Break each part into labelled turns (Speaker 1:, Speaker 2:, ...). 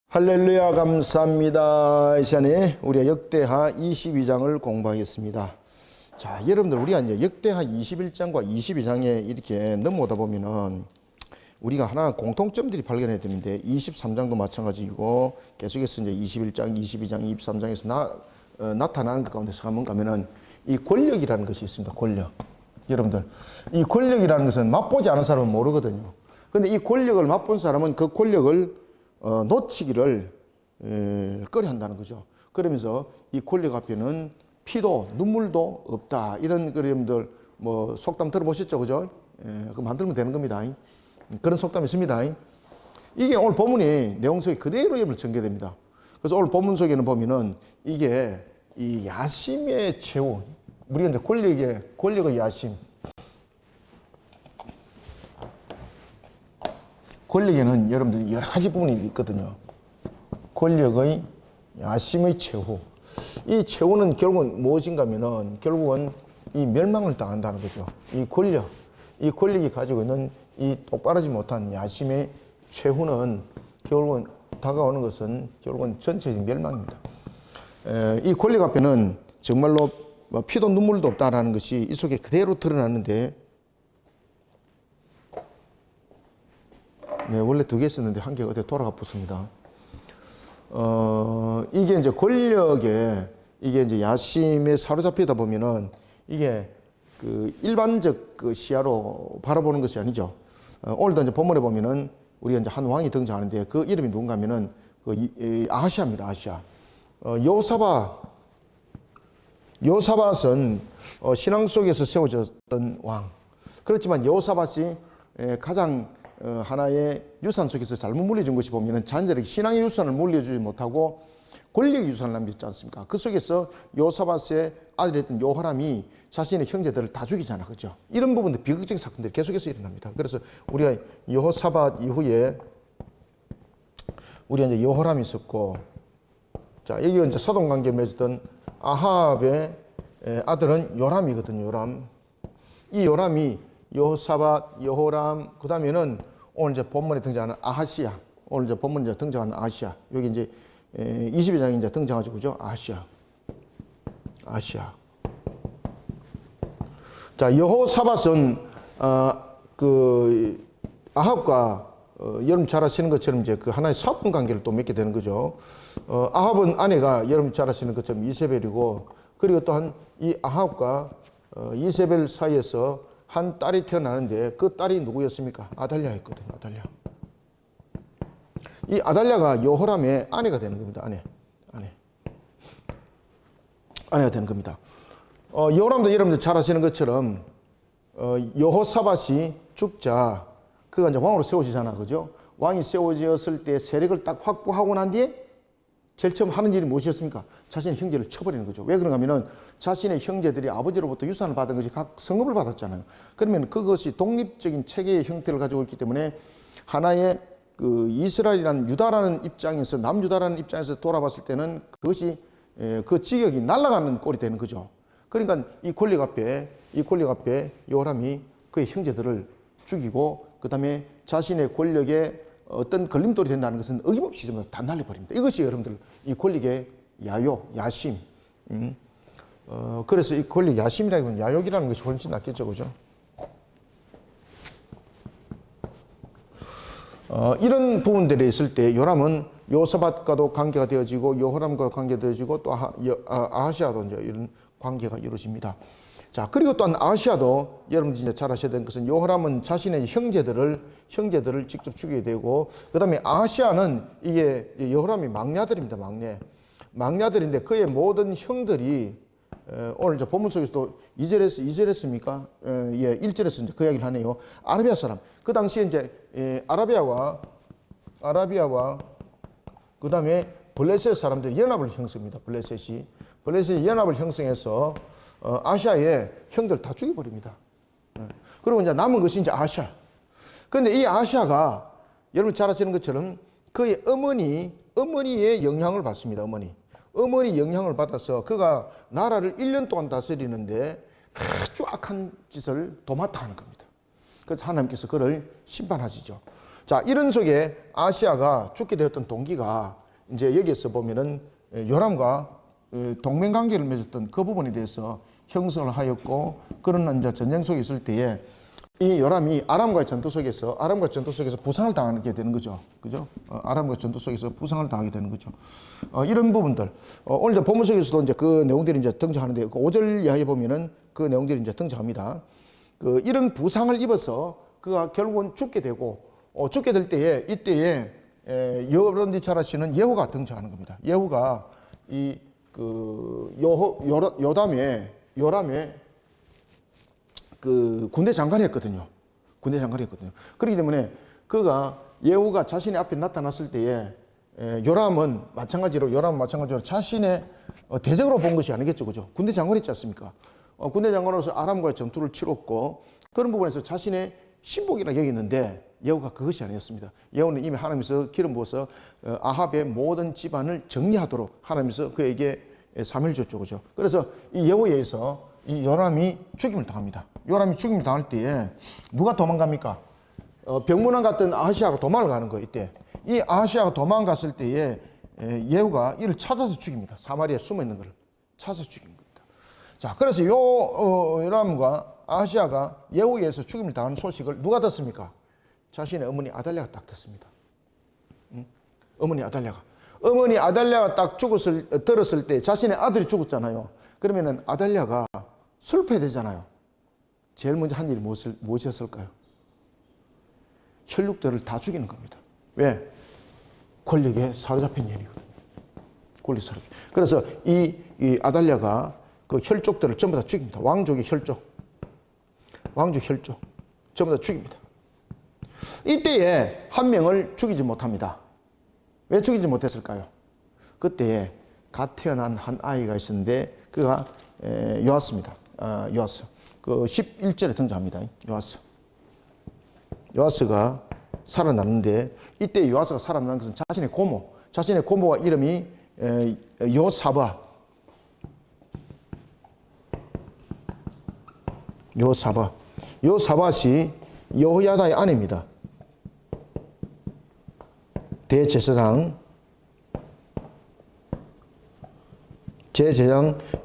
Speaker 1: 할렐루야, 감사합니다. 이 시간에 우리가 역대하 22장을 공부하겠습니다. 자, 여러분들 우리가 이제 역대하 21장과 22장에 이렇게 넘어오다 보면은 우리가 하나 공통점들이 발견해야 되는데 23장도 마찬가지고 계속해서 이제 21장, 22장, 23장에서 나타나는 것 가운데서 한번 가면은 이 권력이라는 것이 있습니다. 권력. 여러분들 이 권력이라는 것은 맛보지 않은 사람은 모르거든요. 근데 이 권력을 맛본 사람은 그 권력을 놓치기를 꺼려 한다는 거죠. 그러면서 이 권력 앞에는 피도 눈물도 없다. 이런 여러분들 뭐 속담 들어보셨죠, 그죠? 그거 만들면 되는 겁니다. 그런 속담이 있습니다. 이게 오늘 본문이 내용 속에 그대로 여러분 전개됩니다. 그래서 오늘 본문 속에는 보면은 이게 이 야심의 최후, 우리가 이제 권력의 야심. 권력에는 여러분들이 여러 가지 부분이 있거든요. 권력의 야심의 최후. 이 최후는 결국은 무엇인가 하면은 결국은 이 멸망을 당한다는 거죠. 이 권력이 가지고 있는 이 똑바르지 못한 야심의 최후는 결국은 다가오는 것은 결국은 전체적인 멸망입니다. 이 권력 앞에는 정말로 피도 눈물도 없다라는 것이 이 속에 그대로 드러났는데, 네, 원래 두 개 썼는데 한 개가 어디 돌아가 붙습니다. 이게 이제 권력에, 이게 이제 야심에 사로잡히다 보면은 이게 그 일반적 그 시야로 바라보는 것이 아니죠. 오늘도 이제 본문에 보면은 우리가 이제 한 왕이 등장하는데 그 이름이 누군가 하면은 그 아하시아입니다. 아하시아. 요사밧은 신앙 속에서 세워졌던 왕. 그렇지만 요사밧이 가장 하나의 유산 속에서 잘못 물려준 것이 보면은 자녀들에게 신앙의 유산을 물려주지 못하고 권력의 유산을 남겼지 않습니까? 그 속에서 요사밧의 아들이었던 요호람이 자신의 형제들을 다 죽이잖아, 그죠? 이런 부분들 비극적인 사건들이 계속해서 일어납니다. 그래서 우리가 여호사밧 이후에 우리가 이제 요호람이 있었고, 자, 여기 이제 소동 관계를 맺었던 아합의 아들은 요람이거든요. 요람. 이 요람이 여호사밧, 여호람, 그 다음에는 오늘 이제 본문에 등장하는 아하시아. 오늘 이제 본문에 이제 등장하는 아하시아. 여기 이제 22장에 이제 등장하죠, 그죠? 아하시아. 자, 여호사밧은 그 아합과 여러분 잘 아시는 것처럼 이제 그 하나의 사분 관계를 또 맺게 되는 거죠. 아합은 아내가 여러분 잘 아시는 것처럼 이세벨이고, 그리고 또한 이 아합과 이세벨 사이에서 한 딸이 태어나는데 그 딸이 누구였습니까? 아달랴였거든요. 이 아달랴가 여호람의 아내가 되는 겁니다. 아내가 되는 겁니다. 여호람도 여러분들 잘 아시는 것처럼 여호사밧이 죽자 그가 이제 왕으로 세워지잖아, 그죠? 왕이 세워졌을 때 세력을 딱 확보하고 난 뒤에 제일 처음 하는 일이 무엇이었습니까? 자신의 형제를 쳐버리는 거죠. 왜 그런가 하면은 자신의 형제들이 아버지로부터 유산을 받은 것이 각 성읍을 받았잖아요. 그러면 그것이 독립적인 체계의 형태를 가지고 있기 때문에 하나의 그 이스라엘이라는 유다라는 입장에서, 남유다라는 입장에서 돌아봤을 때는 그것이 그 지역이 날아가는 꼴이 되는 거죠. 그러니까 이 권력 앞에 요람이 그의 형제들을 죽이고 그 다음에 자신의 권력에 어떤 걸림돌이 된다는 것은 어김없이 다 날려버립니다. 이것이 여러분들 이 권력의 야심. 그래서 이 권력 야심이라기보다는 야욕이라는 것이 훨씬 낫겠죠, 그죠? 이런 부분들이 있을 때 요람은 요사밧과도 관계가 되어지고 여호람과 관계가 되어지고 또 아하시아도 이제 이런 관계가 이루어집니다. 자, 그리고 또한 아하시아도 여러분들이 이제 잘 아셔야 되는 것은 요호람은 자신의 형제들을 직접 죽이게 되고, 그 다음에 아하시아는 이게 여호람이 막내 아들입니다. 막내 아들인데 그의 모든 형들이 오늘 이제 본문 속에서도 2절했습니까? 1절에서 이제 그 이야기를 하네요. 아라비아 사람. 그 당시에 이제 아라비아와 그 다음에 블레셋 사람들이 연합을 형성합니다. 블레셋이 연합을 형성해서 아시아의 형들 다 죽여버립니다. 그리고 이제 남은 것이 이제 아시아. 그런데 이 아시아가 여러분 잘 아시는 것처럼 그의 어머니의 영향을 받습니다. 어머니 영향을 받아서 그가 나라를 1년 동안 다스리는데 아주 악한 짓을 도맡아 하는 겁니다. 그래서 하나님께서 그를 심판하시죠. 자, 이런 속에 아시아가 죽게 되었던 동기가 이제 여기에서 보면은 요람과 동맹 관계를 맺었던 그 부분에 대해서 형성을 하였고, 그런 이제 전쟁 속에 있을 때에 이 요람이 아람과의 전투 속에서 부상을 당하게 되는 거죠. 그죠? 아람과의 전투 속에서 부상을 당하게 되는 거죠. 이런 부분들. 오늘 이제 본문 속에서도 이제 그 내용들이 이제 등장하는데, 그 5절 이하에 보면은 그 내용들이 이제 등장합니다. 이런 부상을 입어서 그가 결국은 죽게 되고, 죽게 될 때에, 이때에, 여러분들이 잘 아시는 예후가 등장하는 겁니다. 예후가 요람의 그 군대 장관이었거든요. 그렇기 때문에 그가 예후가 자신의 앞에 나타났을 때에 요람은 마찬가지로 자신의 대적으로 본 것이 아니겠죠, 그죠? 군대 장관이었지 않습니까? 군대 장관으로서 아람과의 전투를 치렀고, 그런 부분에서 자신의 신복이라 여겼는데 예후가 그것이 아니었습니다. 예후는 이미 하나님께서 기름 부어서 아합의 모든 집안을 정리하도록 하나님께서 그에게 사명을 줬죠, 그죠? 그래서 이 예후에 의해서 이 요람이 죽임을 당합니다. 요람이 죽임을 당할 때에 누가 도망갑니까? 병문안 갔던 아하시아가 도망을 가는 거예요. 이때 이 아하시아가 도망갔을 때에 예후가 이를 찾아서 죽입니다. 사마리아에 숨어 있는 것을 찾아서 죽인 겁니다. 자, 그래서 요람과 아하시아가 예후에 의해서 죽임을 당하는 소식을 누가 듣습니까? 자신의 어머니 아달랴가 딱 듣습니다. 어머니 아달랴가 딱 들었을 때 자신의 아들이 죽었잖아요. 그러면은 아달랴가 슬퍼야 되잖아요. 제일 먼저 한 일이 무엇이었을까요? 혈육들을 다 죽이는 겁니다. 왜? 권력에 사로잡힌 일이거든요. 권력 사로잡힌. 그래서 이 아달랴가 그 혈족들을 전부 다 죽입니다. 왕족의 혈족 전부 다 죽입니다. 이때에 한 명을 죽이지 못합니다. 왜 죽이지 못했을까요? 그때에 갓 태어난 한 아이가 있었는데 그가 요아스입니다. 요아스. 그 11절에 등장합니다. 요아스가 살아났는데, 이때 요아스가 살아난 것은 자신의 고모가 이름이 요사밧이 여호야다의 아내입니다. 대제사장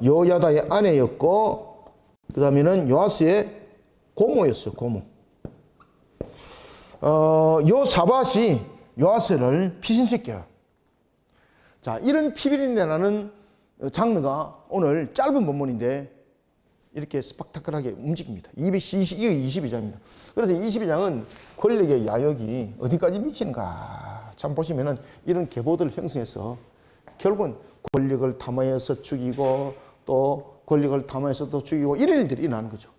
Speaker 1: 여호야다의 아내였고, 그 다음에는 요아스의 고모였어요. 요사밧이 요아스를 피신시켜요. 자, 이런 피비린내라는 장르가 오늘 짧은 본문인데 이렇게 스펙타클하게 움직입니다. 이게 22장입니다. 그래서 22장은 권력의 야욕이 어디까지 미치는가. 참 보시면은 이런 계보들을 형성해서 결국은 권력을 탐하여서 죽이고, 또 권력을 탐하여서 또 죽이고, 이런 일들이 일어나는 거죠.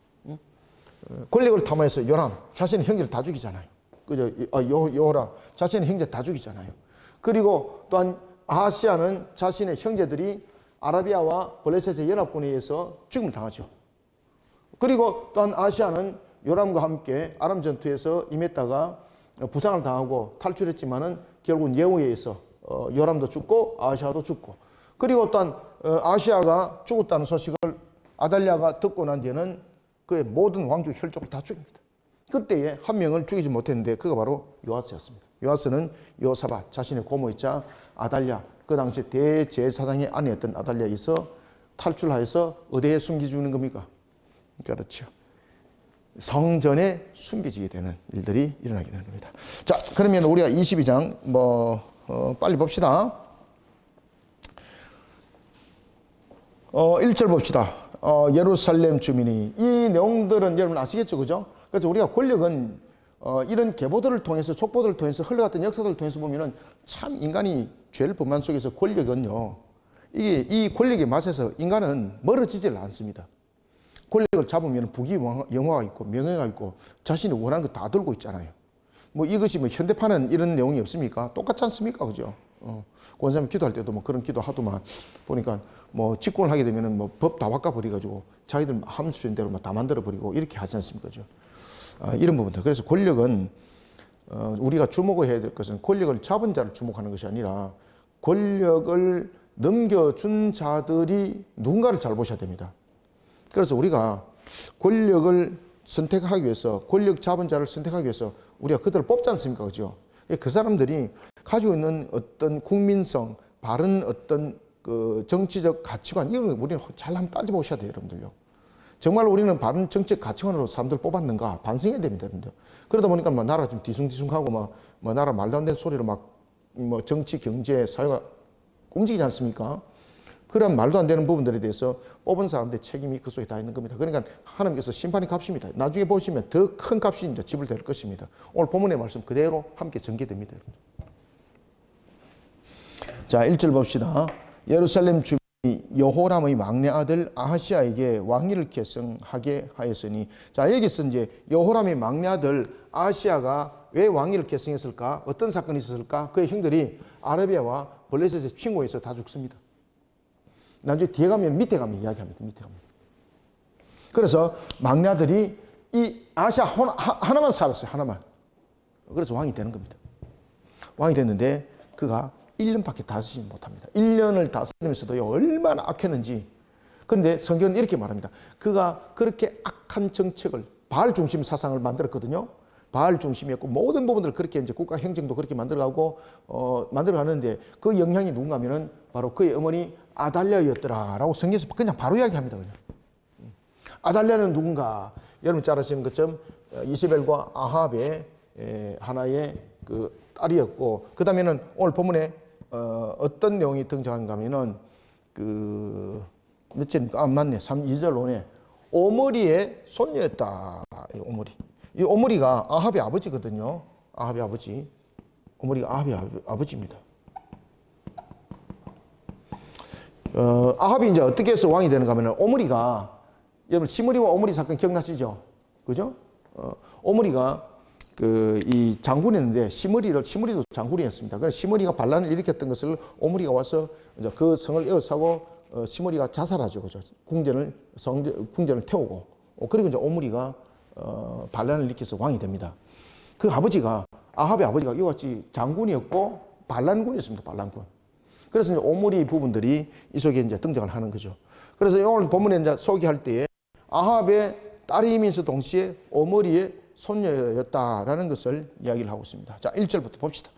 Speaker 1: 권력을 탐하여서 요람, 자신의 형제를 다 죽이잖아요. 그죠? 요람, 자신의 형제 다 죽이잖아요. 그리고 또한 아하시아는 자신의 형제들이 아라비아와 블레셋의 연합군에 의해서 죽임을 당하죠. 그리고 또한 아하시아는 요람과 함께 아람 전투에서 임했다가 부상을 당하고 탈출했지만은 결국은 예후에 의해서 요람도 죽고 아하시아도 죽고, 그리고 또한 아하시아가 죽었다는 소식을 아달랴가 듣고 난 뒤에는 그의 모든 왕족 혈족을 다 죽입니다. 그때에 한 명을 죽이지 못했는데 그가 바로 요아스였습니다. 요아스는 요사밧, 자신의 고모이자 아달랴, 그 당시 대제사장의 아내였던 아달랴에서 탈출하여서 어디에 숨겨주는 겁니까? 그렇죠. 성전에 숨겨지게 되는 일들이 일어나게 되는 겁니다. 자, 그러면 우리가 22장 빨리 봅시다. 1절 봅시다. 예루살렘 주민이, 이 내용들은 여러분 아시겠죠, 그죠? 그래서 우리가 권력은 이런 계보들을 통해서, 족보들을 통해서, 흘러갔던 역사들을 통해서 보면은 참 인간이 죄를 범한 속에서 권력은요, 이게 이 권력의 맛에서 인간은 멀어지질 않습니다. 권력을 잡으면 부귀영화가 있고 명예가 있고 자신이 원하는 거 다 들고 있잖아요. 이것이 현대판은 이런 내용이 없습니까? 똑같지 않습니까? 그죠? 권사님 기도할 때도 그런 기도 하더만 보니까 집권을 하게 되면은 법 다 바꿔버려가지고 자기들 하면 수는 대로 다 만들어버리고 이렇게 하지 않습니까? 그죠? 이런 부분들. 그래서 권력은 우리가 주목해야 될 것은 권력을 잡은 자를 주목하는 것이 아니라 권력을 넘겨준 자들이 누군가를 잘 보셔야 됩니다. 그래서 우리가 권력을 선택하기 위해서, 권력 잡은 자를 선택하기 위해서 우리가 그들을 뽑지 않습니까? 그죠? 그 사람들이 가지고 있는 어떤 국민성, 바른 어떤 그 정치적 가치관, 이런 거 우리는 잘 한번 따져보셔야 돼요, 여러분들요. 정말 우리는 바른 정치적 가치관으로 사람들 뽑았는가 반성해야 됩니다, 여러분들. 그러다 보니까 막 나라 좀 뒤숭뒤숭하고 막 나라 말도 안 되는 소리로 막 뭐 정치, 경제, 사회가 움직이지 않습니까? 그런 말도 안 되는 부분들에 대해서 뽑은 사람들의 책임이 그 속에 다 있는 겁니다. 그러니까 하나님께서 심판의 값입니다. 나중에 보시면 더 큰 값이 이제 지불될 것입니다. 오늘 본문의 말씀 그대로 함께 전개됩니다. 자, 1절 봅시다. 예루살렘 주민이 여호람의 막내 아들 아하시아에게 왕위를 계승하게 하였으니, 자, 여기서 이제 여호람의 막내 아들 아하시아가 왜 왕위를 계승했을까? 어떤 사건이 있었을까? 그의 형들이 아라비아와 블레셋에 침공해서 다 죽습니다. 나중에 뒤에 가면 밑에 가면 이야기합니다. 밑에 가면. 그래서 막내 아들이 이 아시아 하나만 살았어요. 하나만. 그래서 왕이 되는 겁니다. 왕이 됐는데 그가 1년밖에 다스리지 못합니다. 1년을 다스리면서도 얼마나 악했는지. 그런데 성경은 이렇게 말합니다. 그가 그렇게 악한 정책을, 바알 중심 사상을 만들었거든요. 바알 중심이었고 모든 부분들을 그렇게 이제 국가 행정도 그렇게 만들어가고 만들어가는데 그 영향이 누군가 하면은 바로 그의 어머니 아달랴였더라라고 성경에서 그냥 바로 이야기합니다. 그냥. 아달랴는 누군가? 여러분 잘 아시는 것처럼 이세벨과 아합의 하나의 그 딸이었고, 그 다음에는 오늘 본문에 어떤 내용이 등장한가 하면은 몇 절입니까? 맞네. 2절 오네. 오므리의 손녀였다. 오므리. 이 오므리가 아합의 아버지거든요. 아합의 아버지. 오므리가 아합의 아버지입니다. 아합이 이제 어떻게 해서 왕이 되는가 하면, 오므리가, 여러분 시므리와 오므리 사건 기억나시죠? 그죠? 오므리가 이 장군이었는데 시므리도 장군이었습니다. 그래서 시므리가 반란을 일으켰던 것을 오므리가 와서 이제 그 성을 에워싸고 시므리가 자살하죠. 그죠? 궁전을 태우고, 그리고 이제 오므리가 반란을 일으켜서 왕이 됩니다. 그 아버지가, 아합의 아버지가 이와 같이 장군이었고 반란군이었습니다. 반란군. 그래서 이제 오므리 부분들이 이 속에 이제 등장을 하는 거죠. 그래서 오늘 본문에 이제 소개할 때에 아합의 딸이면서 동시에 오므리의 손녀였다라는 것을 이야기를 하고 있습니다. 자, 1절부터 봅시다.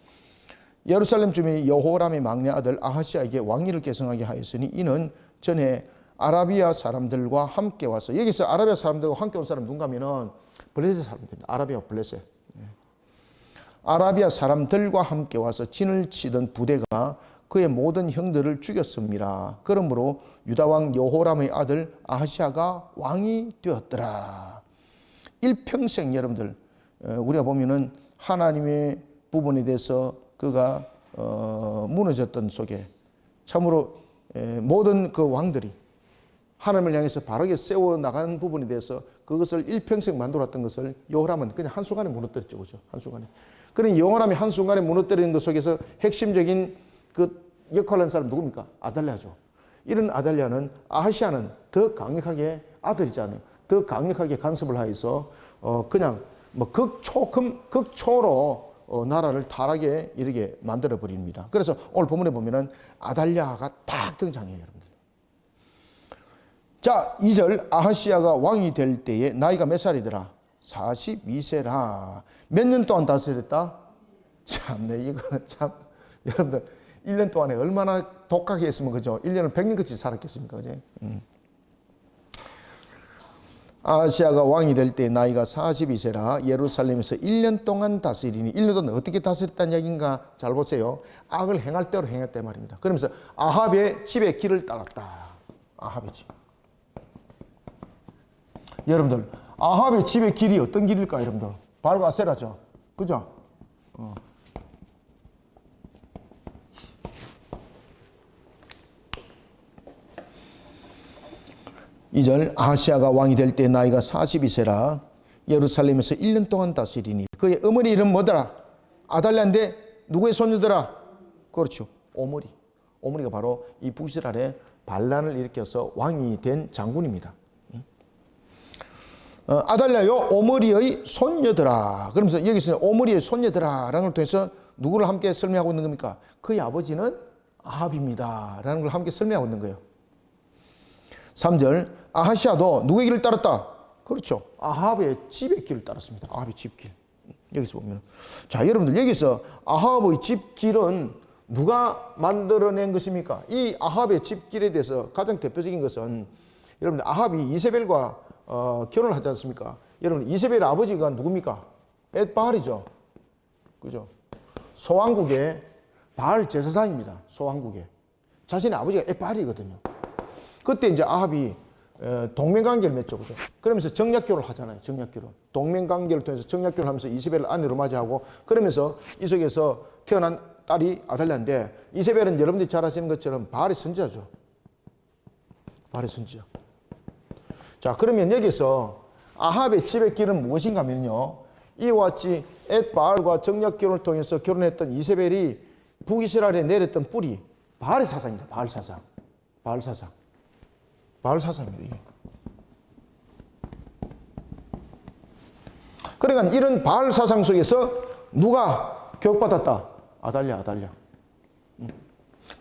Speaker 1: 예루살렘 주민 여호람의 막내 아들 아하시아에게 왕위를 계승하게 하였으니 이는 전에 아라비아 사람들과 함께 와서, 여기서 아라비아 사람들과 함께 온 사람 누군가 하면은 블레셋 사람들입니다. 아라비아 블레셋. 아라비아 사람들과 함께 와서 진을 치던 부대가 그의 모든 형들을 죽였습니다. 그러므로 유다왕 여호람의 아들 아하시아가 왕이 되었더라. 일평생 여러분들, 우리가 보면은 하나님의 부분에 대해서 그가 무너졌던 속에 참으로 모든 그 왕들이 하나님을 향해서 바르게 세워나가는 부분에 대해서 그것을 일평생 만들었던 것을 여호람은 그냥 한순간에 무너뜨렸죠. 그죠? 한순간에. 그런 여호람이 한순간에 무너뜨리는 것 속에서 핵심적인 그 역할을 한 사람 누굽니까? 아달랴죠. 이런 아달랴는, 아하시아는 더 강력하게, 아들이잖아요. 더 강력하게 간섭을 하여서 그냥 뭐 극초로 나라를 타락에 이르게 만들어 버립니다. 그래서 오늘 본문에 보면은 아달랴가 딱 등장해요, 여러분들. 자, 2절 아하시아가 왕이 될 때에 나이가 몇 살이더라? 42세라. 몇 년 동안 다스렸다? 참네, 이거 참 여러분들 1년 동안에 얼마나 독하게 했으면 그죠? 1년을 100년같이 살았겠습니까? 그죠? 아하시아가 왕이 될 때 나이가 42세라 예루살렘에서 1년 동안 다스리니, 1년 동안 어떻게 다스렸다는 얘기인가? 잘 보세요. 악을 행할 대로 행했다 말입니다. 그러면서 아합의 집의 길을 따랐다. 아합의 집. 여러분들, 아합의 집의 길이 어떤 길일까, 여러분들? 바알과 아세라죠. 그죠? 2절 아하시아가 왕이 될 때 나이가 42세라 예루살렘에서 1년 동안 다스리니 그의 어머니 이름 뭐더라? 아달랴인데 누구의 손녀더라? 그렇죠. 오므리. 오므리가 바로 이 북이스라엘에 반란을 일으켜서 왕이 된 장군입니다. 아달랴요 오므리의 손녀더라. 그러면서 여기서 오므리의 손녀더라라는 걸 통해서 누구를 함께 설명하고 있는 겁니까? 그의 아버지는 아합입니다 라는 걸 함께 설명하고 있는 거예요. 3절 아하시아도 누구의 길을 따랐다? 그렇죠. 아합의 집의 길을 따랐습니다. 아합의 집길. 여기서 보면. 자, 여러분들 여기서 아합의 집길은 누가 만들어낸 것입니까? 이 아합의 집길에 대해서 가장 대표적인 것은 여러분들 아합이 이세벨과 결혼을 하지 않습니까? 여러분 이세벨의 아버지가 누굽니까? 엣바알이죠. 그죠? 소왕국의 바알 제사장입니다. 소왕국의. 자신의 아버지가 엣바알이거든요. 그때 이제 아합이 동맹관계를 맺죠. 그죠? 그러면서 정략결혼을 하잖아요. 정략결혼. 동맹관계를 통해서 정략결혼을 하면서 이세벨을 아내로 맞이하고 그러면서 이 속에서 태어난 딸이 아달랴인데 이세벨은 여러분들이 잘 아시는 것처럼 바알의 선지자죠. 바알의 선지자. 자, 그러면 여기서 아합의 집의 길은 무엇인가 하면요. 이와 같이 엣바알과 정략결혼을 통해서 결혼했던 이세벨이 북이스라엘에 내렸던 뿌리 바알의 사상입니다. 바알 사상. 바알 사상. 바알 사상입니다. 이게. 그러니까 이런 바알 사상 속에서 누가 교육받았다? 아달랴.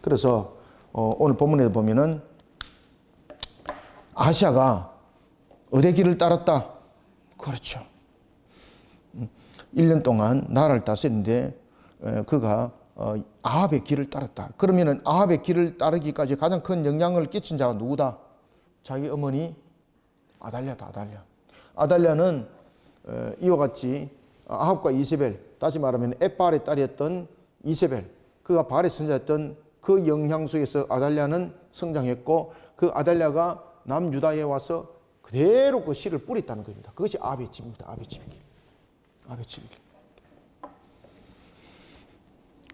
Speaker 1: 그래서 오늘 본문에 보면은 아하시아가 어디 길을 따랐다? 그렇죠. 1년 동안 나라를 다스리는데 그가 아합의 길을 따랐다. 그러면은 아합의 길을 따르기까지 가장 큰 영향을 끼친 자가 누구다? 자기 어머니 아달랴다. 아달랴는 이와 같이 아합과 이세벨, 다시 말하면 엣바알의 딸이었던 이세벨, 그가 바알의 선지자였던 그 영향 속에서 아달랴는 성장했고 그 아달랴가 남유다에 와서 그대로 그 씨를 뿌렸다는 겁니다. 그것이 아합의 집입니다. 아합의 집의 길. 아합의 집의 길.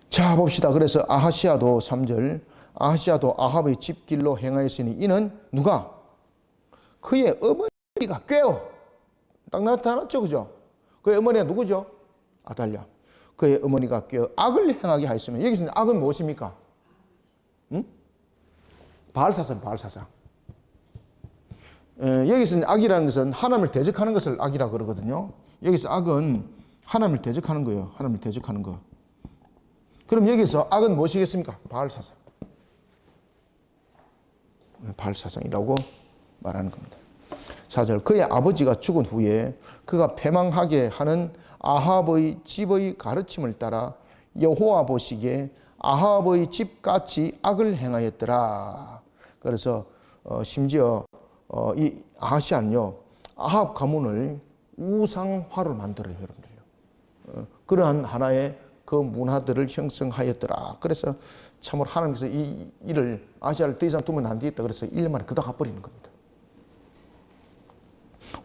Speaker 1: 자, 봅시다. 그래서 아하시아도 3절, 아하시아도 아합의 집길로 행하였으니 이는 누가? 그의 어머니가 꾀어. 딱 나타났죠, 그죠? 그의 어머니가 누구죠? 아달랴. 그의 어머니가 꾀어 악을 행하게 하였으면 여기서는 악은 무엇입니까? 바알 사상. 여기서는 악이라는 것은 하나님을 대적하는 것을 악이라고 그러거든요. 여기서 악은 하나님을 대적하는 거예요. 하나님을 대적하는 거. 그럼 여기서 악은 무엇이겠습니까? 바알 사상. 바알 사상이라고 말하는 겁니다. 4절, 그의 아버지가 죽은 후에 그가 패망하게 하는 아합의 집의 가르침을 따라 여호와 보시기에 아합의 집같이 악을 행하였더라. 그래서 심지어 이 아하시아는요, 아합 가문을 우상화로 만들어요, 여러분들요. 그러한 하나의 그 문화들을 형성하였더라. 그래서 참으로 하나님께서 이 일을 아시아를 더 이상 두면 안 되겠다. 그래서 1년 만에 그다 갚아버리는 겁니다.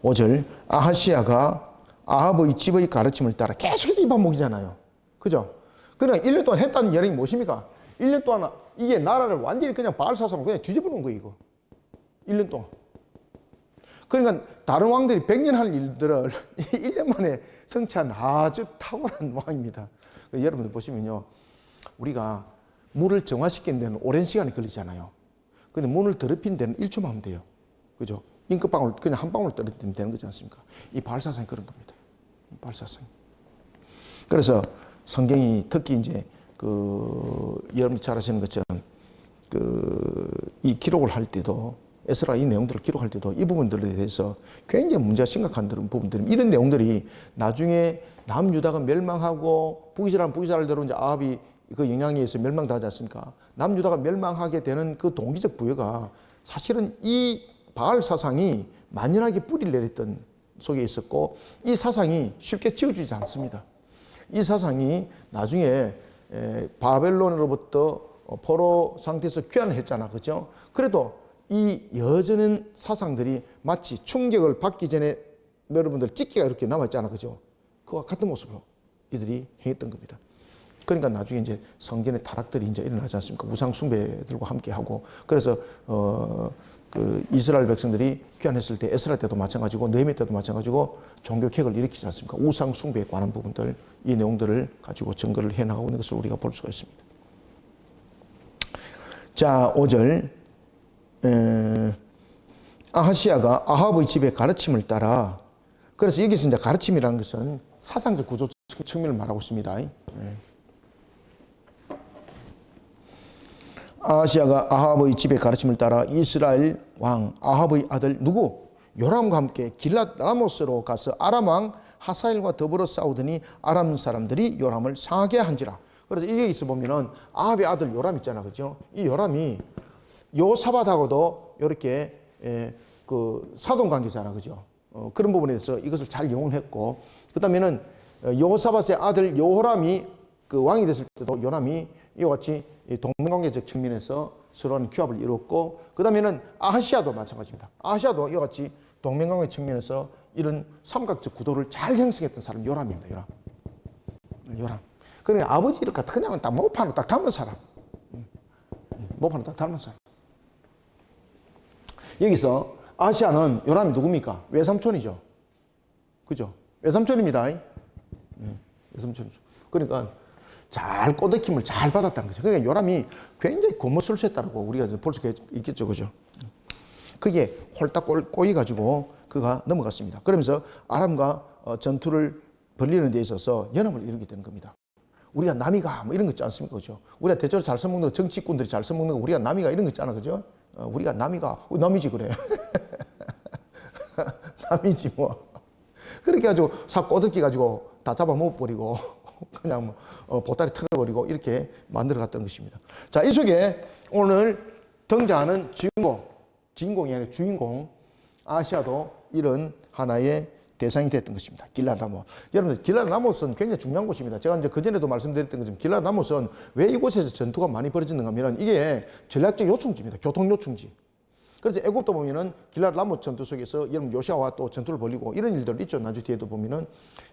Speaker 1: 5절, 아하시아가 아합의 집의 가르침을 따라 계속해서 이 반복이잖아요. 그죠? 그냥 1년 동안 했다는 예언이 무엇입니까? 1년 동안 이게 나라를 완전히 그냥 바알 사상으로 그냥 뒤집어 놓은 거예요, 이거. 1년 동안. 그러니까 다른 왕들이 100년 할 일들을 1년 만에 성취한 아주 탁월한 왕입니다. 여러분들 보시면요, 우리가 물을 정화시키는 데는 오랜 시간이 걸리잖아요. 근데 물을 더럽히는 데는 1초만 하면 돼요. 그죠? 잉크방울 그냥 한 방울 떨어뜨리면 되는 거지 않습니까? 이 바알 사상이 그런 겁니다. 바알 사상. 그래서 성경이 특히 이제 여러분이 잘 아시는 것처럼 이 기록을 할 때도 에스라 이 내용들을 기록할 때도 이 부분들에 대해서 굉장히 문제가 심각한 부분들이 이런 내용들이 나중에 남유다가 멸망하고 북이스라엘대로 이제 아합이 그 영향에 의해서 멸망하지 않습니까? 남유다가 멸망하게 되는 그 동기적 부여가 사실은 이 바알 사상이 만연하게 뿌리를 내렸던 속에 있었고 이 사상이 쉽게 지워지지 않습니다. 이 사상이 나중에 바벨론으로부터 포로 상태에서 귀환을 했잖아. 그죠? 그래도 이 여전한 사상들이 마치 충격을 받기 전에 여러분들 찢기가 이렇게 남아있잖아. 그죠? 그와 같은 모습으로 이들이 행했던 겁니다. 그러니까 나중에 이제 성전의 타락들이 이제 일어나지 않습니까? 우상 숭배들과 함께 하고 그래서 그 이스라엘 백성들이 귀환했을 때 에스라 때도 마찬가지고 느헤미야 때도 마찬가지고 종교개혁을 일으키지 않습니까? 우상 숭배에 관한 부분들 이 내용들을 가지고 증거를 해나가고 있는 것을 우리가 볼 수가 있습니다. 자, 5절 아하시아가 아합의 집의 가르침을 따라 그래서 여기서 이제 가르침이라는 것은 사상적 구조 측면을 말하고 있습니다. 아하시아가 아합의 집의 가르침을 따라 이스라엘 왕 아합의 아들 누구? 요람과 함께 길랏 라모스로 가서 아람 왕 하사엘과 더불어 싸우더니 아람 사람들이 요람을 상하게 한지라. 그래서 이게 있어 보면은 아합의 아들 요람 있잖아, 그죠? 이 요람이 요사밧하고도 이렇게 그 사돈 관계잖아, 그죠? 그런 부분에 대해서 이것을 잘 이용을 했고, 그다음에는 여호사밧의 아들 여호람이 그 왕이 됐을 때도 요람이 이와 같이 동맹관계적 측면에서 서로한 규합을 이뤘고, 그다음에는 아하시아도 마찬가지입니다. 아하시아도 이와 같이 동맹관계 측면에서 이런 삼각적 구도를 잘 형성했던 사람 요람입니다. 요람. 그러니까 아버지를 그냥 딱 모판으로 딱 닮은 사람. 모판으로 딱 닮은 사람. 여기서 아시아는 요람이 누굽니까? 외삼촌이죠. 그죠? 외삼촌입니다. 외삼촌이죠. 그러니까 잘 꼬드킴을 잘 받았다는 거죠. 그러니까 요람이 굉장히 고무술수했다고 우리가 볼 수 있겠죠. 그죠? 그게 홀딱 꼬이가지고 그가 넘어갔습니다. 그러면서 아람과 전투를 벌리는 데 있어서 연합을 이루게 되는 겁니다. 우리가 남이가 뭐 이런 거 있지 않습니까? 그죠? 우리가 대체로 잘 써먹는 거, 정치꾼들이 잘 써먹는 거, 우리가 남이가 이런 거 있잖아. 그죠? 우리가 남이가, 남이지 그래. 남이지 뭐. 그렇게 가지고 삽 꼬들기 가지고 다 잡아 먹어버리고 그냥 뭐 보따리 털어버리고 이렇게 만들어 갔던 것입니다. 자, 이 속에 오늘 등장하는 주인공이 아니라 주인공 아시아도 이런 하나의 대상이 됐던 것입니다. 길랏 라모스. 여러분들 길랏 라모스는 굉장히 중요한 곳입니다. 제가 이제 그전에도 말씀드렸던 것처럼 길랏 라모스는 왜 이곳에서 전투가 많이 벌어지는가 하면 이게 전략적 요충지입니다. 교통 요충지. 그래서 애굽도 보면은 길랏 라모스 전투 속에서 여러분 요시아와 또 전투를 벌이고 이런 일들 있죠. 나중 뒤에도 보면은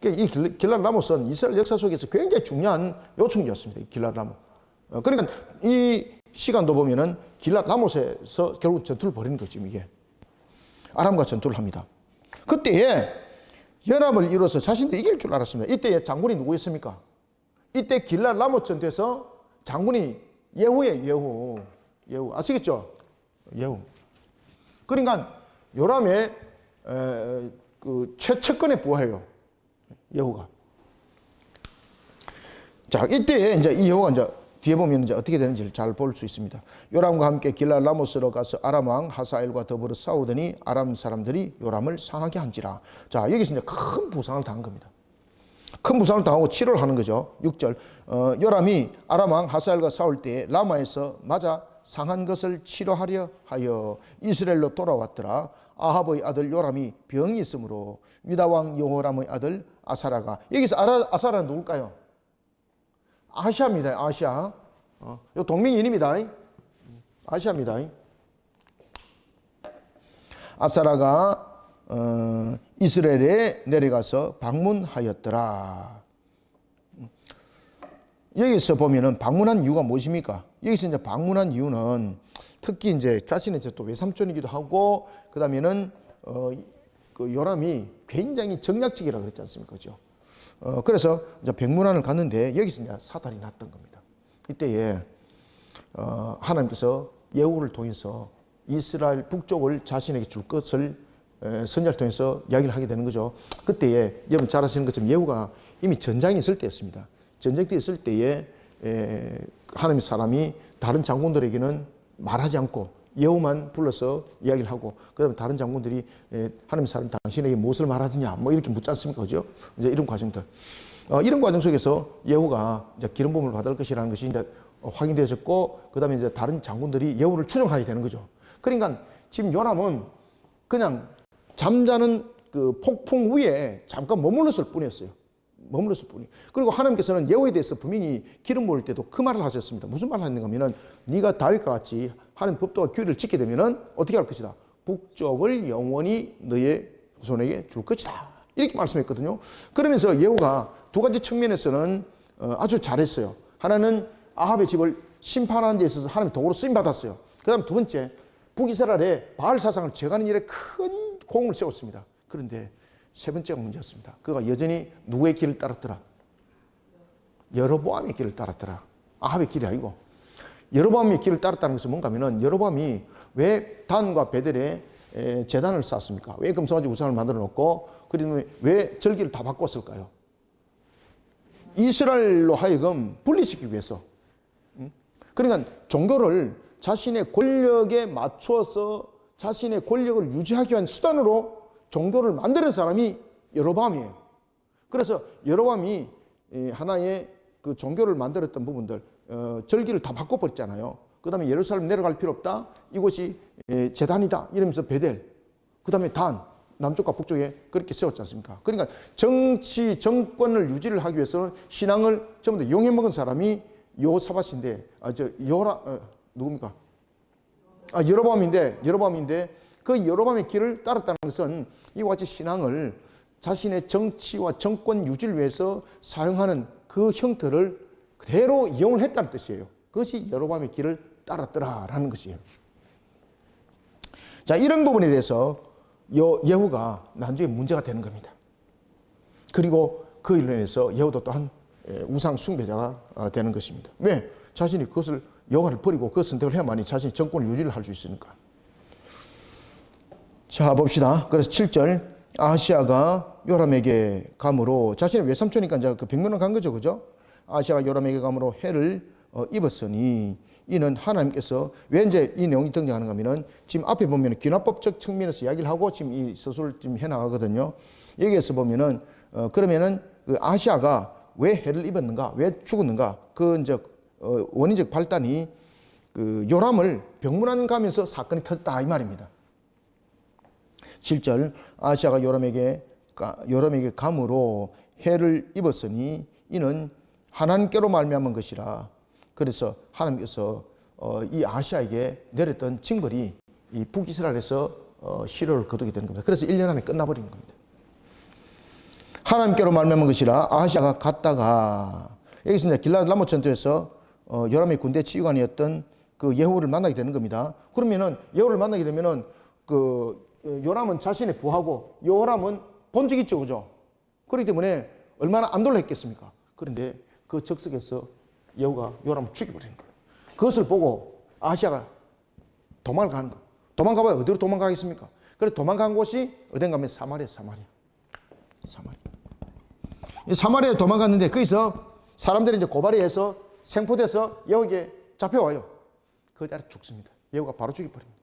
Speaker 1: 이 길랏 라모스는 이스라엘 역사 속에서 굉장히 중요한 요충지였습니다. 이 길랏 라모스. 그러니까 이 시간도 보면은 길랏 라모스에서 결국 전투를 벌이는 거죠. 이게 아람과 전투를 합니다. 그때에 연합을 이뤄서 자신들이 이길 줄 알았습니다. 이때의 장군이 누구였습니까? 이때 길랏 라모스 전투에서 장군이 예후예요. 예후 아시겠죠? 예후. 그러니까 요람의 그 최측근의 부하예요. 예후가. 자, 이때 이제 이 예후가 이제 뒤에 보면 이제 어떻게 되는지를 잘 볼 수 있습니다. 요람과 함께 길랏 라모스로 가서 아람 왕 하사엘과 더불어 싸우더니 아람 사람들이 요람을 상하게 한지라. 자, 여기서 이제 큰 부상을 당한 겁니다. 큰 부상을 당하고 치료를 하는 거죠. 6절. 요람이 아람 왕 하사엘과 싸울 때 라마에서 맞아 상한 것을 치료하려 하여 이스라엘로 돌아왔더라. 아합의 아들 요람이 병이 있으므로 유다 왕 여호람의 아들 아사라가. 여기서 아사라는 누굴까요? 아시아입니다. 아시아. 요 동명이인입니다. 아시아입니다. 아사라가 이스라엘에 내려가서 방문하였더라. 여기서 보면은 방문한 이유가 무엇입니까? 여기서 이제 방문한 이유는 특히 이제 자신의 또 외삼촌이기도 하고, 그 다음에는 그 요람이 굉장히 정략적이라고 그랬지 않습니까? 그죠? 그래서 이제 백문안을 갔는데 여기서 이제 사달이 났던 겁니다. 이때에 하나님께서 예후를 통해서 이스라엘 북쪽을 자신에게 줄 것을 선지자를 통해서 이야기를 하게 되는 거죠. 그때에 여러분 잘 아시는 것처럼 예후가 이미 전장에 있을 때였습니다. 전쟁 때 있을 때에 하나님의 사람이 다른 장군들에게는 말하지 않고 예후만 불러서 이야기를 하고, 그 다음에 다른 장군들이 하나님의 사람 당신에게 무엇을 말하느냐 뭐 이렇게 묻지 않습니까? 그죠? 이제 이런 과정들. 이런 과정 속에서 예후가 이제 기름 부음을 받을 것이라는 것이 이제 확인되었고, 그 다음에 이제 다른 장군들이 예후를 추종하게 되는 거죠. 그러니까 지금 요람은 그냥 잠자는 그 폭풍 위에 잠깐 머물렀을 뿐이었어요. 머물렀을 뿐이. 그리고 하나님께서는 예후에 대해서 분명히 기름 부을 때도 그 말을 하셨습니다. 무슨 말을 했는가 하면은 네가 다윗과 같이 하나님 법도와 규례를 지키게 되면은 어떻게 할 것이다. 북쪽을 영원히 너의 후손에게 줄 것이다. 이렇게 말씀했거든요. 그러면서 예후가 두 가지 측면에서는 아주 잘했어요. 하나는 아합의 집을 심판하는 데 있어서 하나님의 도구로 쓰임 받았어요. 그다음 두 번째, 북이스라엘의 바알 사상을 제거하는 일에 큰 공을 세웠습니다. 그런데 세 번째가 문제였습니다. 그가 여전히 누구의 길을 따랐더라? 여로보암의 길을 따랐더라. 아합의 길이 아니고. 여로보암의 길을 따랐다는 것은 뭔가 하면은 여로보암이 왜 단과 베델에 제단을 쌓았습니까? 왜 금송아지 우상을 만들어 놓고, 그리고 왜 절기를 다 바꿨을까요? 이스라엘로 하여금 분리시키기 위해서. 그러니까 종교를 자신의 권력에 맞추어서 자신의 권력을 유지하기 위한 수단으로 종교를 만드는 사람이 여로보암이에요. 그래서 여로보암이 하나의 그 종교를 만들었던 부분들, 절기를 다 바꿔버렸잖아요. 그 다음에 예루살렘 내려갈 필요 없다. 이곳이 제단이다. 이러면서 베델. 그 다음에 단, 남쪽과 북쪽에 그렇게 세웠지 않습니까? 그러니까 정치, 정권을 유지를 하기 위해서는 신앙을 전부 다 용해먹은 사람이 요사밧인데, 누굽니까? 여로보암인데 그 여로보암의 길을 따랐다는 것은 이와 같이 신앙을 자신의 정치와 정권 유지를 위해서 사용하는 그 형태를 그대로 이용을 했다는 뜻이에요. 그것이 여로보암의 길을 따랐더라라는 것이에요. 자, 이런 부분에 대해서 예후가 나중에 문제가 되는 겁니다. 그리고 그 일로 인해서 예후도 또한 우상 숭배자가 되는 것입니다. 왜? 자신이 그것을 여호와를 버리고 그 선택을 해야만이 자신이 정권을 유지를 할 수 있으니까. 자, 봅시다. 그래서 7절 아하시야가 요람에게 감으로 자신의 외삼촌이니까 이제 그 백면을 간 거죠, 그죠? 아하시야가 요람에게 감으로 해를 입었으니 이는 하나님께서 왜 이제 이 내용이 등장하는가 하면은 지금 앞에 보면 귀납법적 측면에서 이야기를 하고 지금 이 서술을 지금 해나가거든요. 여기에서 보면은 그러면은 그 아하시야가 왜 해를 입었는가, 왜 죽었는가, 그 이제 원인적 발단이 그 요람을 병문안 가면서 사건이 터졌다 이 말입니다. 7절 아하시야가 요람에게 감으로 해를 입었으니 이는 하나님께로 말미암은 것이라. 그래서 하나님께서 이 아하시야에게 내렸던 징벌이 이 북이스라엘에서 시료를 거두게 되는 겁니다. 그래서 1년 안에 끝나버리는 겁니다. 하나님께로 말미암은 것이라. 아하시야가 갔다가 여기서 이제 길라앗 라못 전투에서 요람의 군대 치유관이었던 그 예후를 만나게 되는 겁니다. 그러면은 예후를 만나게 되면은 그 요람은 자신의 부하고 요람은 본 적 있죠, 그죠? 그렇기 때문에 얼마나 안도를 했겠습니까? 그런데 그 적석에서 예후가 요람을 죽여버리는 거예요. 그것을 보고 아하시야가 도망을 가는 거예요. 도망가봐야 어디로 도망가겠습니까? 그래서 도망간 곳이 어딘가 하면 사마리아에 도망갔는데 거기서 사람들이 이제 고발에 의해서 생포돼서 예후에게 잡혀와요. 그 자리에 죽습니다. 예후가 바로 죽여버립니다.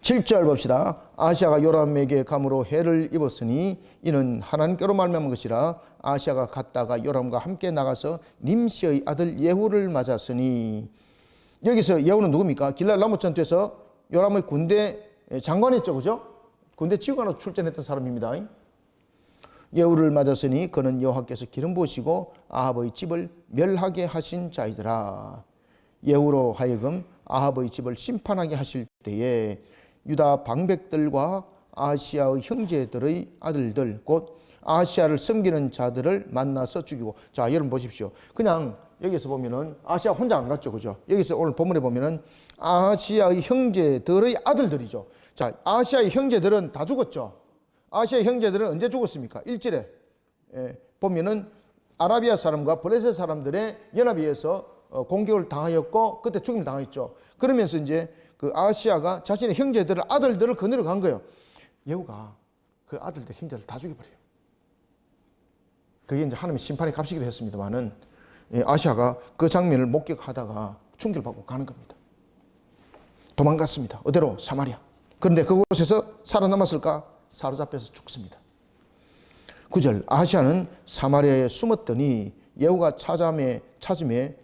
Speaker 1: 7절 봅시다. 아하시야가 요람에게 감으로 해를 입었으니 이는 하나님께로 말미암은 것이라. 아하시야가 갔다가 요람과 함께 나가서 님시의 아들 예후를 맞았으니. 여기서 예후는 누굽니까? 길라앗 라못 전투에서 요람의 군대 장관이었죠, 그죠? 군대 치유관으로 출전했던 사람입니다. 예후를 맞았으니 그는 여호와께서 기름 부으시고 아합의 집을 멸하게 하신 자이더라. 예후로 하여금 아합의 집을 심판하게 하실 때에 유다 방백들과 아하시야의 형제들의 아들들 곧 아하시야를 섬기는 자들을 만나서 죽이고. 자, 여러분 보십시오. 그냥 여기서 보면은 아하시야 혼자 안 갔죠, 그죠? 여기서 오늘 본문에 보면은 아하시야의 형제들의 아들들이죠. 자, 아하시야의 형제들은 다 죽었죠. 아하시야의 형제들은 언제 죽었습니까? 1절에 보면은 아라비아 사람과 블레셋 사람들의 연합에 의해서 공격을 당하였고 그때 죽임을 당했죠. 그러면서 이제 그 아하시야가 자신의 형제들을 아들들을 거느려 간 거예요. 예후가 그 아들들 형제들 다 죽여버려요. 그게 이제 하나님의 심판의 값이기도 했습니다만은 아하시야가 그 장면을 목격하다가 충격을 받고 가는 겁니다. 도망갔습니다. 어디로? 사마리아. 그런데 그곳에서 살아남았을까? 사로잡혀서 죽습니다. 9절 아하시야는 사마리아에 숨었더니 예후가 찾음에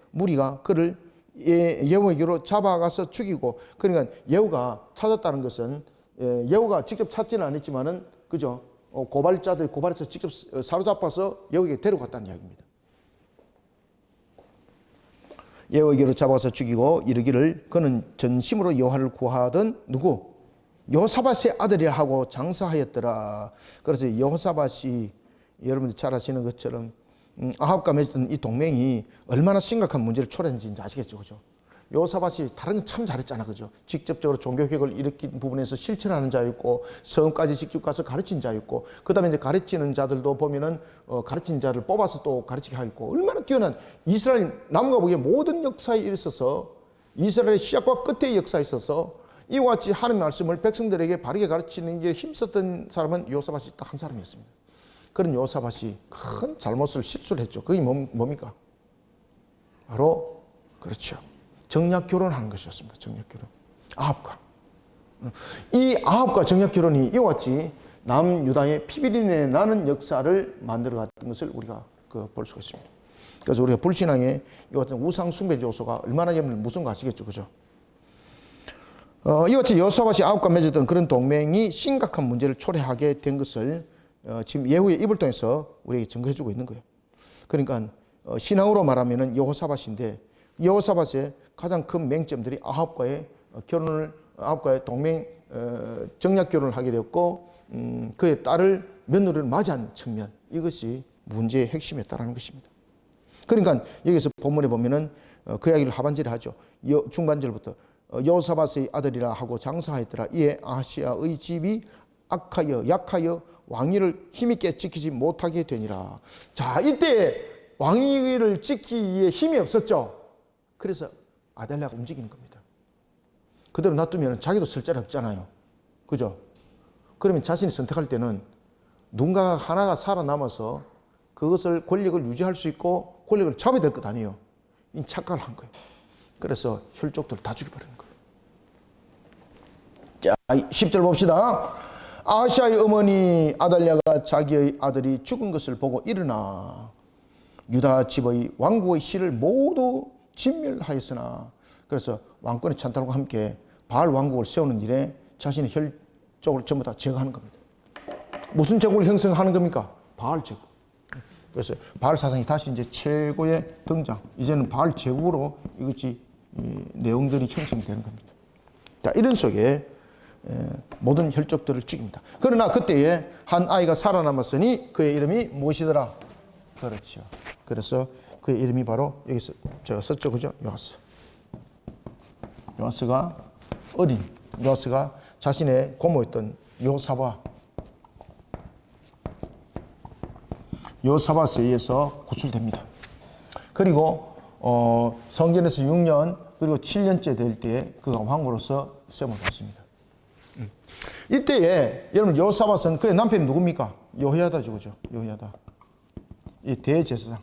Speaker 1: 무리가 그를 예후에게로 잡아가서 죽이고. 그러니까 예후가 찾았다는 것은 예후가 직접 찾지는 않았지만은 그죠? 고발자들이 고발해서 직접 사로잡아서 예후에게 데려갔다는 이야기입니다. 예후에게로 잡아서 죽이고 이르기를 그는 전심으로 여호와를 구하던 누구? 여호사밧의 아들이라 하고 장사하였더라. 그래서 여호사밧이 여러분들 잘 아시는 것처럼 아합과 맺었던 이 동맹이 얼마나 심각한 문제를 초래했는지 아시겠죠, 그죠? 여호사밧이 다른 건 참 잘했잖아, 그죠? 직접적으로 종교개혁을 일으킨 부분에서 실천하는 자였고, 성까지 직접 가서 가르친 자였고, 그 다음에 이제 가르치는 자들도 보면은 가르친 자를 뽑아서 또 가르치게 하였고, 얼마나 뛰어난 이스라엘 남과 북의 모든 역사에 있어서 이스라엘의 시작과 끝의 역사에 있어서 이와 같이 하나님의 말씀을 백성들에게 바르게 가르치는 게 힘썼던 사람은 여호사밧이 딱 한 사람이었습니다. 그런 여호사밧이 큰 잘못을 실수를 했죠. 그게 뭡니까? 바로 그렇죠. 정략 결혼하는 것이었습니다. 정략 결혼. 아합과. 이 아합과 정략 결혼이 이와 같이 남유다의 피비린내 나는 역사를 만들어갔던 것을 우리가 볼 수가 있습니다. 그래서 우리가 불신앙의 이와 같은 우상 숭배 요소가 얼마나 여러분 무서운 거 아시겠죠, 그죠? 이와 같이 여호사밧이 아합과 맺었던 그런 동맹이 심각한 문제를 초래하게 된 것을 지금 예후의 입을 통해서 우리에게 증거해주고 있는 거예요. 그러니까 신앙으로 말하면은 여호사밧인데 여호사밧의 가장 큰 맹점들이 아합과의 동맹 정략 결혼을 하게 되었고 그의 딸을 며느리를 맞이한 측면, 이것이 문제의 핵심이었다는 것입니다. 그러니까 여기서 본문에 보면은 그 이야기를 하반절에 하죠. 중반절부터 여호사밧의 아들이라 하고 장사하였더라. 이에 아하시아의 집이 악하여 약하여 왕위를 힘있게 지키지 못하게 되니라. 자, 이때 왕위를 지키기에 힘이 없었죠. 그래서 아달랴가 움직이는 겁니다. 그대로 놔두면 자기도 쓸 자리 없잖아요. 그죠? 그러면 자신이 선택할 때는 누군가 하나가 살아남아서 그것을 권력을 유지할 수 있고 권력을 잡아야 될 것 아니에요. 이 착각을 한 거예요. 그래서 혈족들을 다 죽여버리는 거예요. 자, 10절 봅시다. 아하시아의 어머니 아달랴가 자기의 아들이 죽은 것을 보고 일어나 유다 집의 왕국의 씨를 모두 진멸하였으나, 그래서 왕권의 찬탈과 함께 바알 왕국을 세우는 일에 자신의 혈족을 전부 다 제거하는 겁니다. 무슨 제국을 형성하는 겁니까? 바알 제국. 그래서 바알 사상이 다시 이제 최고의 등장. 이제는 바알 제국으로 이것이 내용들이 형성되는 겁니다. 자, 이런 속에 모든 혈족들을 죽입니다. 그러나 그때에 한 아이가 살아남았으니 그의 이름이 무엇이더라? 그렇죠. 그래서 그의 이름이 바로 여기서 제가 썼죠, 그죠? 요아스. 요아스가 어린 요아스가 자신의 고모였던 여호사밧에 의해서 구출됩니다. 그리고 성전에서 6년 그리고 7년째 될 때에 그가 왕으로서 세움을 받습니다. 이때에 여러분 여호사밧은 그의 남편이 누굽니까? 여호야다죠, 그죠? 여호야다. 이 대제사장.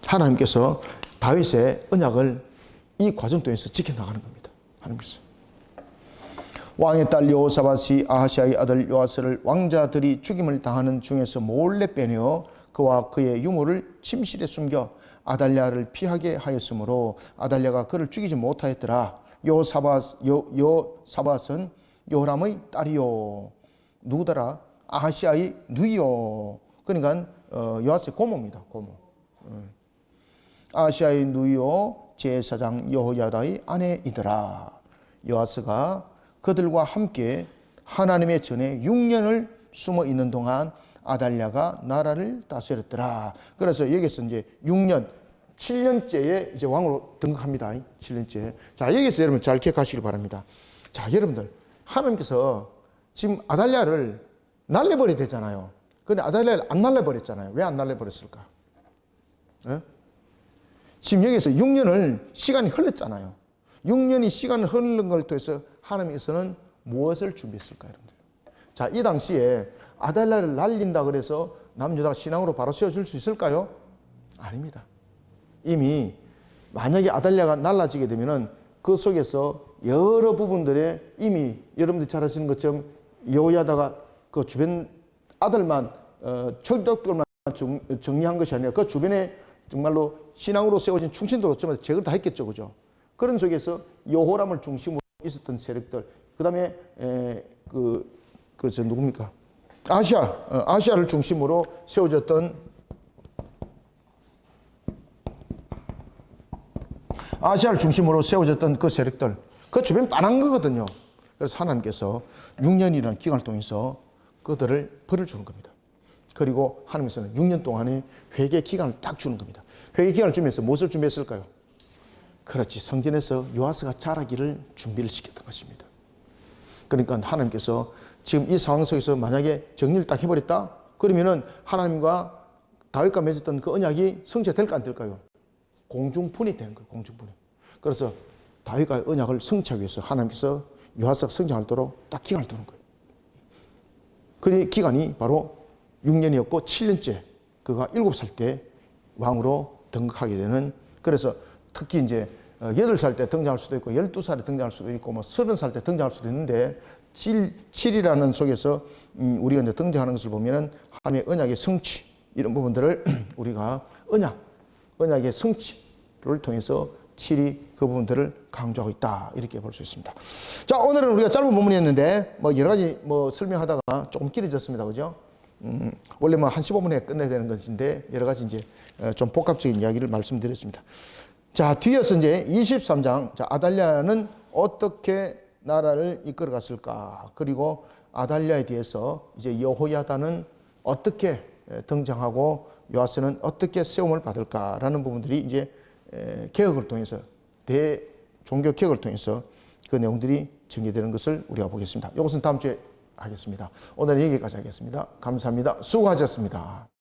Speaker 1: 하나님께서 다윗의 언약을 이 과정 통해서 지켜나가는 겁니다. 하나님께서. 왕의 딸 여호사밧이 아하시아의 아들 요아스를 왕자들이 죽임을 당하는 중에서 몰래 빼내어 그와 그의 유모를 침실에 숨겨 아달랴를 피하게 하였으므로 아달랴가 그를 죽이지 못하였더라. 여호사밧은 요람의 딸이요. 누구더라? 아하시아의 누이요. 그러니까 요아스의 고모입니다. 고모. 아하시아의 누이요 제사장 여호야다의 아내이더라. 요아스가 그들과 함께 하나님의 전에 6년을 숨어 있는 동안 아달랴가 나라를 다스렸더라. 그래서 여기서 이제 6년, 7년째에 이제 왕으로 등극합니다. 7년째. 자, 여기서 여러분 잘 기억하시길 바랍니다. 자, 여러분들, 하나님께서 지금 아달랴를 날려버려야 되잖아요. 근데 아달랴를 안 날려버렸잖아요. 왜 안 날려버렸을까? 네? 지금 여기서 6년을 시간이 흘렀잖아요. 6년이 시간을 흐르는 걸 통해서 하나님께서는 무엇을 준비했을까요, 여러분들? 자, 이 당시에 아달랴를 날린다 그래서 남유다가 신앙으로 바로 세워줄 수 있을까요? 아닙니다. 이미 만약에 아달랴가 날라지게 되면은 그 속에서 여러 부분들에 이미 여러분들이 잘 아시는 것처럼 여호야다가 그 주변 아들만 혈족들만 정리한 것이 아니라 그 주변에 정말로 신앙으로 세워진 충신도로 좀 제거를 다 했겠죠, 그죠? 그런 속에서 여호람을 중심으로 있었던 세력들, 그 다음에 저 누굽니까? 아시아를 중심으로 세워졌던 그 세력들, 그 주변 빤한 거거든요. 그래서 하나님께서 6년이라는 기간을 통해서 그들을 벌을 주는 겁니다. 그리고 하나님께서는 6년 동안의 회개 기간을 딱 주는 겁니다. 회개 기간을 주면서 무엇을 준비했을까요? 그렇지, 성전에서 요아스가 자라기를 준비를 시켰던 것입니다. 그러니까 하나님께서 지금 이 상황 속에서 만약에 정리를 딱 해버렸다? 그러면은 하나님과 다윗과 맺었던 그 언약이 성취될까 안 될까요? 공중분이 되는 거예요, 공중분이. 그래서 다윗과의 언약을 성취하기 위해서 하나님께서 요아스가 성장하도록 딱 기간을 두는 거예요. 그 기간이 바로 6년이었고 7년째, 그가 7살 때 왕으로 등극하게 되는, 그래서 특히 이제 8살 때 등장할 수도 있고 12살에 등장할 수도 있고 뭐 30살 때 등장할 수도 있는데 7이라는 속에서 우리가 이제 등장하는 것을 보면은 하나님의 언약의 성취 이런 부분들을 우리가 언약의 성취를 통해서 7이 그 부분들을 강조하고 있다 이렇게 볼 수 있습니다. 자, 오늘은 우리가 짧은 본문이었는데 뭐 여러 가지 뭐 설명하다가 조금 길어졌습니다, 그죠? 원래 뭐 한 15분에 끝내야 되는 것인데 여러 가지 이제 좀 복합적인 이야기를 말씀드렸습니다. 자, 뒤에서 이제 23장, 자, 아달랴는 어떻게 나라를 이끌어 갔을까? 그리고 아달랴에 대해서 이제 여호야다는 어떻게 등장하고 요아스는 어떻게 세움을 받을까라는 부분들이 이제 개혁을 통해서 종교 개혁을 통해서 그 내용들이 전개되는 것을 우리가 보겠습니다. 이것은 다음 주에 하겠습니다. 오늘은 여기까지 하겠습니다. 감사합니다. 수고하셨습니다.